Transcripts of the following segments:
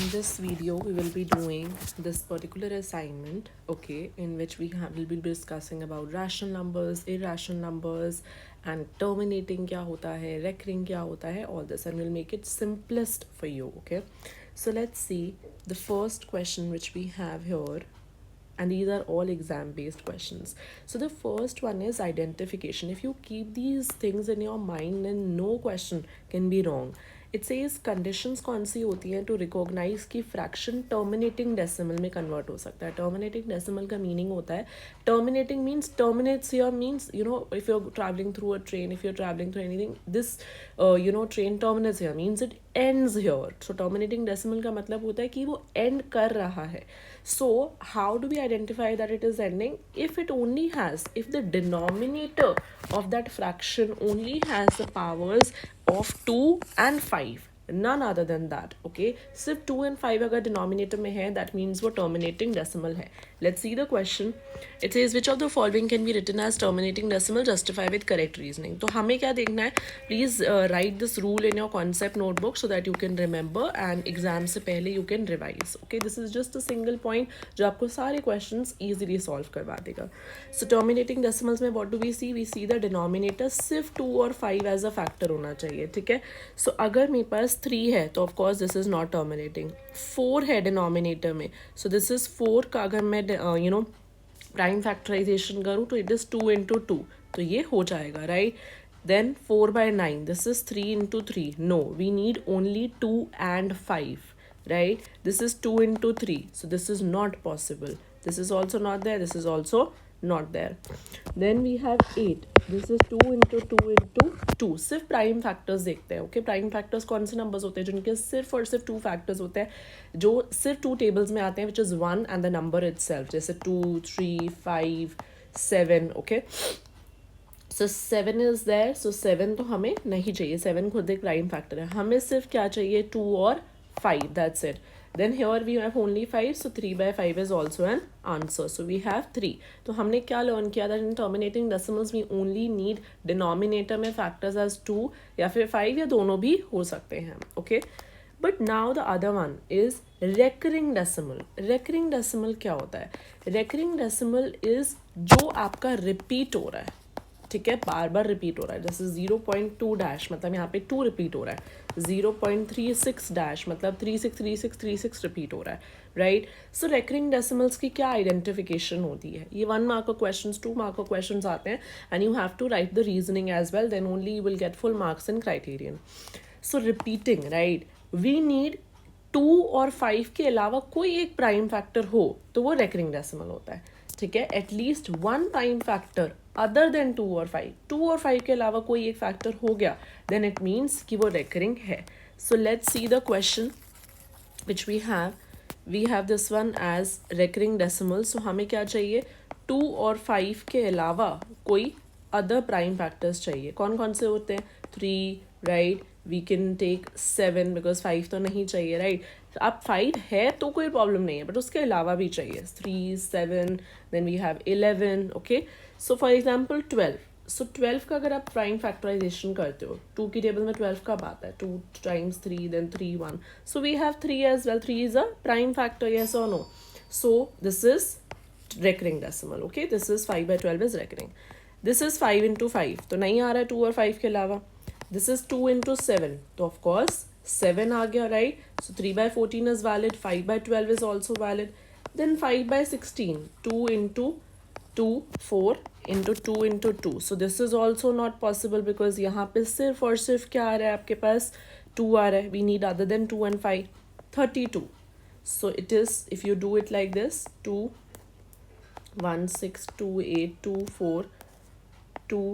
in this video we will be doing this particular assignment, okay, in which will be discussing about rational numbers, irrational numbers, and terminating kya hota hai, recurring kya hota hai, all this, and we'll make it simplest for you. Okay, so let's see the first question which we have here, and these are all exam based questions. So the first one is identification. If you keep these things in your mind, then no question can be wrong. It says conditions कौन सी होती हैं to recognize कि fraction terminating decimal में convert हो सकता है. Terminating decimal का meaning होता है, terminating means terminates here, means if you're traveling through a train, if you're traveling through anything, this train terminates here means it ends here. So terminating decimal का मतलब होता है कि वो end कर रहा है. So how do we identify that it is ending? If the denominator of that fraction only has the powers of 2 and 5, none other than that. Okay, सिर्फ 2 and 5 अगर denominator में है, that means वो terminating decimal है. Let's see the question. It says which of the following can be written as terminating decimal, justify with correct reasoning. तो हमें क्या देखना है? Please write this rule in your concept notebook so that you can remember and exam से पहले you can revise. Okay, this is just a single point जो आपको सारे questions easily solve करवा देगा. So terminating decimals में what do we see? We see the denominator सिर्फ 2 और 5 as a factor होना चाहिए. ठीक है, so अगर मेरे पास 3 है तो of course this is not terminating. 4 है denominator में, so this is 4 का अगर मैं प्राइम फैक्टराइजेशन करूँ तो इट इज़ 2 into 2, तो ये हो जाएगा, right. Then 4/9, this is 3 into 3. No, we need only 2 and 5, right? This is 2 into 3, so this is not possible. This is also not there, this is also not there. Then we have 8. This is 2 into 2 into 2. सिर्फ prime factors देखते हैं. Okay, prime factors कौन से numbers होते हैं जिनके सिर्फ और सिर्फ 2 फैक्टर्स होते हैं, जो सिर्फ 2 टेबल्स में आते हैं, which is 1 and the number itself, जैसे 2, 3, 5, 7. Okay, so 7 is there. So 7 तो हमें नहीं चाहिए, 7 खुद एक प्राइम फैक्टर है. हमें सिर्फ क्या चाहिए? 2 और 5, that's it. Then here we have only 5, so 3/5 is also an answer. So we have 3. तो हमने क्या learn किया था? In terminating decimals we only need denominator में factors as 2 या फिर 5 या दोनों भी हो सकते हैं. Okay? But now the other one is recurring decimal. Recurring decimal क्या होता है? Recurring decimal is जो आपका repeat हो रहा है. ठीक है, बार बार रिपीट हो रहा है. जैसे 0.2 डैश मतलब यहाँ पे 2 रिपीट हो रहा है. 0.36 डैश मतलब 363636 रिपीट हो रहा है, राइट. सो रेकरिंग डेसिमल्स की क्या आइडेंटिफिकेशन होती है? ये 1 मार्क का क्वेश्चन, 2 मार्क का क्वेश्चन आते हैं, and you have to write the reasoning as well, then only you will get full marks in criterion. So repeating, right, we need 2 और 5 के अलावा कोई एक प्राइम फैक्टर हो तो वो रेकरिंग डेसिमल होता है. ठीक है, at least 1 prime factor other than 2 और 5. 2 और 5 के अलावा कोई एक फैक्टर हो गया, देन इट मीन्स कि वो रेकरिंग है. So let's see the question which we have this one as recurring decimal. So हमें क्या चाहिए? 2 और 5 के अलावा कोई अदर प्राइम फैक्टर्स चाहिए. कौन कौन से होते हैं? 3, राइट. वी कैन टेक 7 बिकॉज 5 तो नहीं चाहिए, राइट. अब 5 है तो कोई प्रॉब्लम नहीं है, बट उसके अलावा भी चाहिए. 3, 7, then we have 11. Okay, so for example 12. So 12 का अगर आप प्राइम फैक्टराइजेशन करते हो, 2 की टेबल में 12 कब आता है? 2 times 3, then 3, 1. So we have 3 as well. 3 is a prime factor, yes or no? So this is recurring decimal. Okay, this is 5/12 is recurring. This is 5 into 5, तो नहीं आ रहा है 2 और 5 के अलावा. This is 2 into 7, तो of course 7 आ गया, right? So 3/14 is valid, 5/12 is also valid. Then 5/16, 2 into 2, 4 into 2 into 2. So this is also not possible because यहाँ पे सिर्फ और सिर्फ क्या आ रहा है आपके पास? 2 आ रहा है. We need other than 2 and 5. 32. So it is, if you do it like this, 2, 1, 6, 2, 8, 2, 4, 2,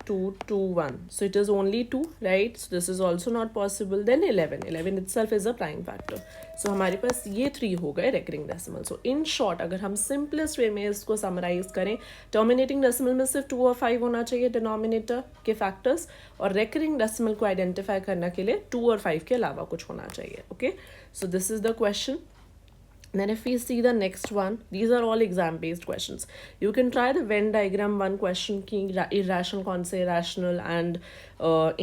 2, 2, 1. So it is only 2, right? So this is also not possible. Then 11. 11 itself is a prime factor. So हमारे पास ये 3 हो गए recurring decimal. So in short, अगर हम simplest way में इसको summarize करें, terminating decimal में सिर्फ 2 और 5 होना चाहिए denominator के factors, और recurring decimal को identify करने के लिए 2 और 5 के अलावा कुछ होना चाहिए. Okay? So this is the question. Then if we see the next one, these are all exam based questions. You can try the Venn diagram one question ki irrational कौन से, rational and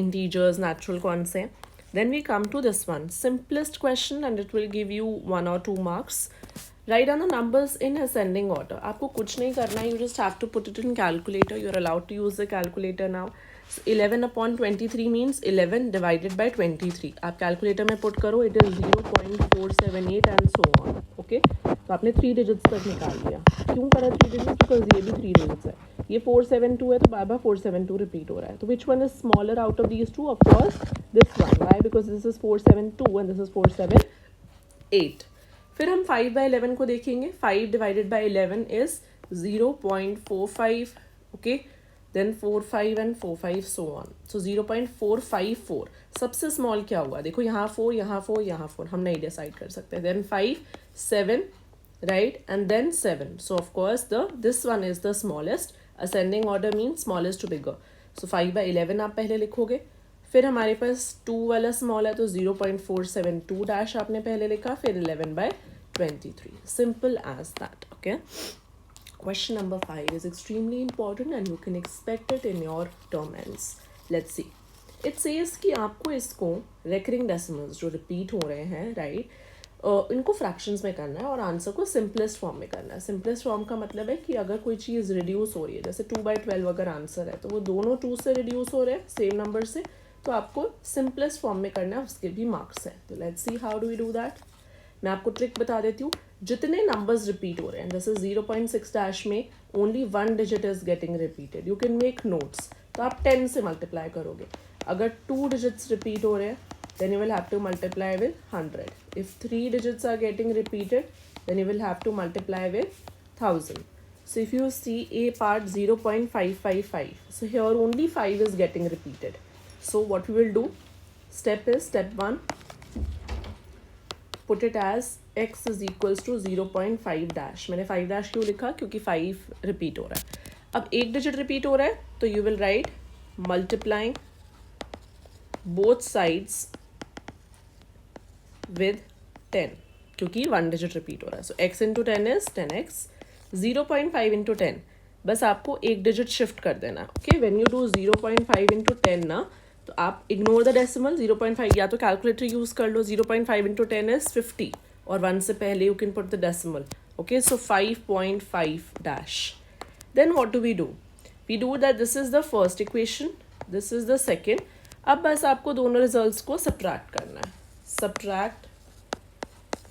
integers natural कौन से. Then we come to this one, simplest question, and it will give you 1 or 2 marks. Write down the numbers in ascending order. आपको कुछ नहीं करना है, you just have to put it in calculator. You're allowed to use the calculator now. So 11 upon 23 means 11 divided by 23. आप calculator में put करो, it is 0.478 and so on. Okay? तो आपने 3 digits तक निकाल लिया. क्यों करा 3 digits? Because ये भी 3 digits है. ये 472 है तो बार बार 472 रिपीट हो रहा है. तो which one is smaller out of these two? Of course this one. Why? Because this is 472 and this is 478. फिर हम 5/11 को देखेंगे. 5 divided by 11 is 0.45. Okay, then 45 and 45 so on. So 0.454. सबसे स्मॉल क्या हुआ? देखो यहाँ 4, यहाँ 4, यहाँ 4. हम नहीं डिसाइड कर सकते. Then 5, 7, right, and then 7. So of course this one is the smallest. Ascending order means smallest to bigger. So 5/11 आप पहले लिखोगे. फिर हमारे पास 2 वाला स्मॉल है तो 0.472 डैश आपने पहले लिखा. फिर 11/23. Simple as that. Okay. Question number 5 is extremely important and you can expect it in your term ends. Let's see. It says कि आपको इसको recurring decimals जो repeat हो रहे हैं, right, इनको फ्रैक्शंस में करना है और आंसर को सिंपलेस्ट फॉर्म में करना है. सिंपलेस्ट फॉर्म का मतलब है कि अगर कोई चीज़ रिड्यूस हो रही है, जैसे 2/12 अगर आंसर है तो वो दोनों 2 से रिड्यूस हो रहे हैं सेम नंबर से, तो आपको सिंपलेस्ट फॉर्म में करना है, उसके भी मार्क्स है. तो let's see how do we do that. मैं आपको ट्रिक बता देती हूँ. जितने नंबर्स रिपीट हो रहे हैं, जैसे 0.6 डैश में only 1 digit is getting repeated, you can make notes. तो आप 10 से मल्टीप्लाई करोगे. अगर 2 डिजिट्स रिपीट हो रहे हैं, then you will have to multiply with 100. If 3 digits are getting repeated, then you will have to multiply with 1000. So if you see A part 0.555, so here only 5 is getting repeated. So what we will do, step 1, put it as x is equals to 0.5 dash. मैंने 5 dash क्यों लिखा? क्योंकि 5 repeat हो रहा है. अब एक digit repeat हो रहा है तो you will write multiplying both sides with 10, क्योंकि 1 digit repeat हो रहा है. So x into 10 is 10x. 0.5 into 10, बस आपको एक digit shift कर देना. Okay, when you do 0.5 into 10 ना, तो आप ignore the decimal. 0.5 या तो calculator use कर लो. 0.5 into 10 is 50 और 1 से पहले you can put the decimal. Okay, so 5.5 dash. Then what do? We do that this is the first equation, this is the second. अब बस आपको दोनों results को subtract करना है. Subtract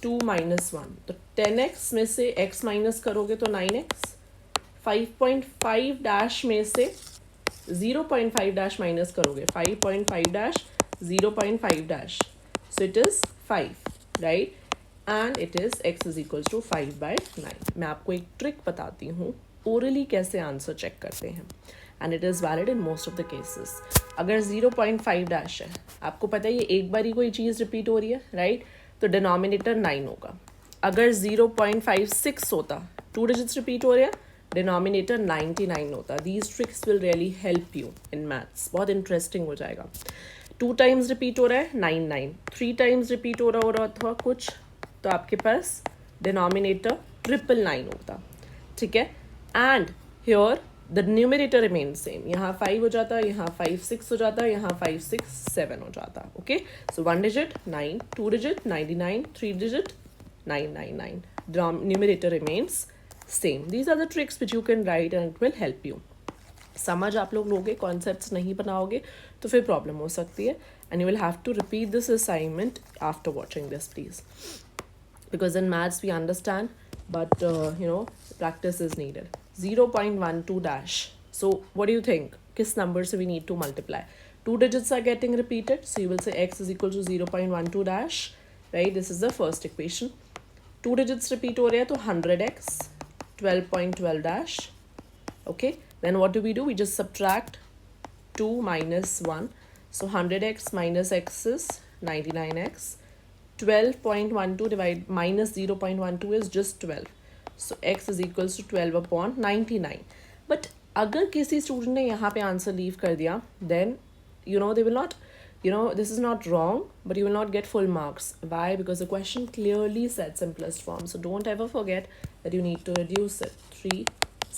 2 minus 1. तो 10x में से x माइनस करोगे तो 9x. 5.5 डैश में से 0.5 डैश माइनस करोगे. 5.5 dash 0.5 dash. So it is 5, right? And it is x is equals to 5/9. मैं आपको एक ट्रिक बताती हूँ ओरली कैसे आंसर चेक करते हैं. And it is valid in most of the cases. अगर 0.5 डैश है, आपको पता है ये एक बार ही कोई चीज़ रिपीट हो रही है, राइट? तो डिनोमिनेटर 9 होगा. अगर 0.56 होता, 2 डिजिट्स रिपीट हो रहे हैं, डिनोमिनेटर 99 होता. These tricks will really help you in maths. बहुत इंटरेस्टिंग हो जाएगा. 2 टाइम्स रिपीट हो रहा है 99, 3 टाइम्स रिपीट हो रहा था कुछ, तो आपके पास डिनोमिनेटर 999 होता. ठीक है. And here the numerator remain same. यहाँ 5 हो जाता, यहाँ 5 6 हो जाता, यहाँ 5 6 7 हो जाता. Okay, so 1 digit 9, 2 digit 99, 3 digit 999. Numerator remains same. These are the tricks which you can write and it will help you. समझ आप लोग लोगे, कॉन्सेप्ट्स नहीं बनाओगे तो फिर प्रॉब्लम हो सकती है. And you will have to repeat this assignment after watching this please, because in maths we understand, but practice is needed. 0.12 dash. So what do you think? Kiss numbers we need to multiply? 2 digits are getting repeated, so you will say x is equal to 0.12 dash, right? This is the first equation. 2 digits repeat हो रहे हैं तो 100x, 12.12 dash. Okay, then what do? We just subtract 2 minus 1. So 100x minus x is 99x. 12.12 divide minus 0.12 is just 12. So x is equals to 12 upon 99. But अगर किसी student ने यहाँ पे answer leave कर दिया, then they will not, this is not wrong, but you will not get full marks. Why? Because the question clearly said simplest form. So don't ever forget that you need to reduce it. 3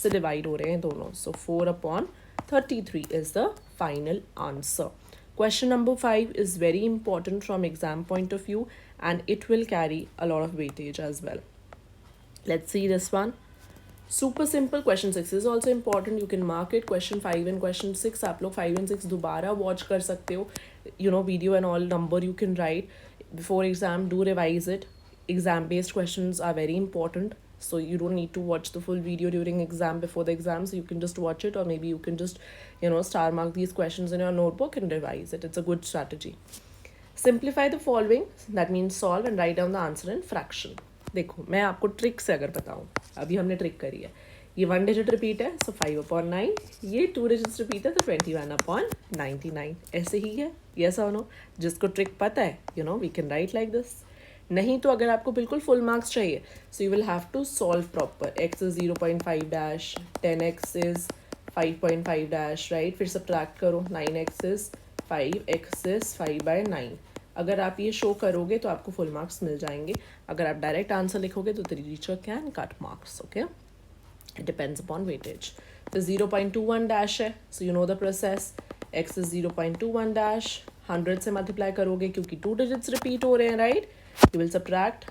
से divide हो रहे हैं दोनों. So 4 upon 33 is the final answer. Question number 5 is very important from exam point of view, and it will carry a lot of weightage as well. Let's see this one. Super simple. Question 6 is also important. You can mark it. Question 5 and question 6 आप लोग 5 and 6 दोबारा watch कर सकते हो. Video and all number you can write before exam. Do revise it. Exam based questions are very important, so you don't need to watch the full video during exam before the exam, so you can just watch it, or maybe you can just star mark these questions in your notebook and revise it. It's a good strategy. Simplify the following, that means solve and write down the answer in fraction. देखो मैं आपको trick से अगर बताऊँ, अभी हमने trick करी है, ये 1 डिजिट रिपीट है सो 5/9, ये 2 डिजिट्स रिपीट है तो 21/99, ऐसे ही है. यस और नो? जिसको ट्रिक पता है we can write like this. नहीं तो अगर आपको बिल्कुल फुल मार्क्स चाहिए, so you will have to solve proper. x is 0.5 dash, 10x is 5.5 dash, right. फिर सब्ट्रैक्ट करो, 9x इज 5, x इज 5/9. अगर आप ये शो करोगे तो आपको फुल मार्क्स मिल जाएंगे. अगर आप डायरेक्ट आंसर लिखोगे तो the teacher can cut marks. Okay, it depends upon weightage. तो 0.21 डैश है, so you know the process. x is 0.21 dash, 100 से मल्टीप्लाई करोगे क्योंकि 2 डिजिट्स रिपीट हो रहे हैं, right. You will subtract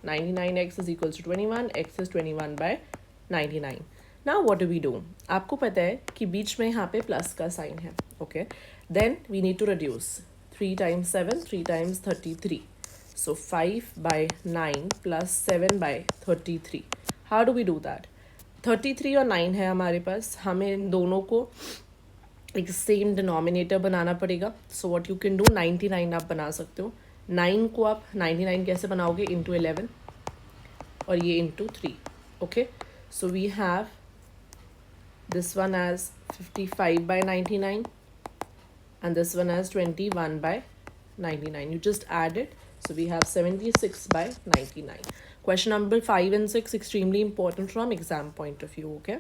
99x is equals to 21, x is 21/99. Now what do we do? आपको पता है कि बीच में यहाँ पे प्लस का साइन है. Okay, then we need to reduce. 3 times 7, 3 times 33. So 5/9 plus 7/33. How do we do that? 33 और 9 है हमारे पास, हमें इन दोनों को एक सेम डिनोमिनेटर बनाना पड़ेगा. So what you can do, 99 आप बना सकते हो. 9 को आप 99 कैसे बनाओगे, इंटू 11 और ये into 3. Okay, so we have this one as 55/99 and this one as 21/99. You just add it, so we have 76/99. Question number 5 and 6 extremely important from exam point of view. Okay,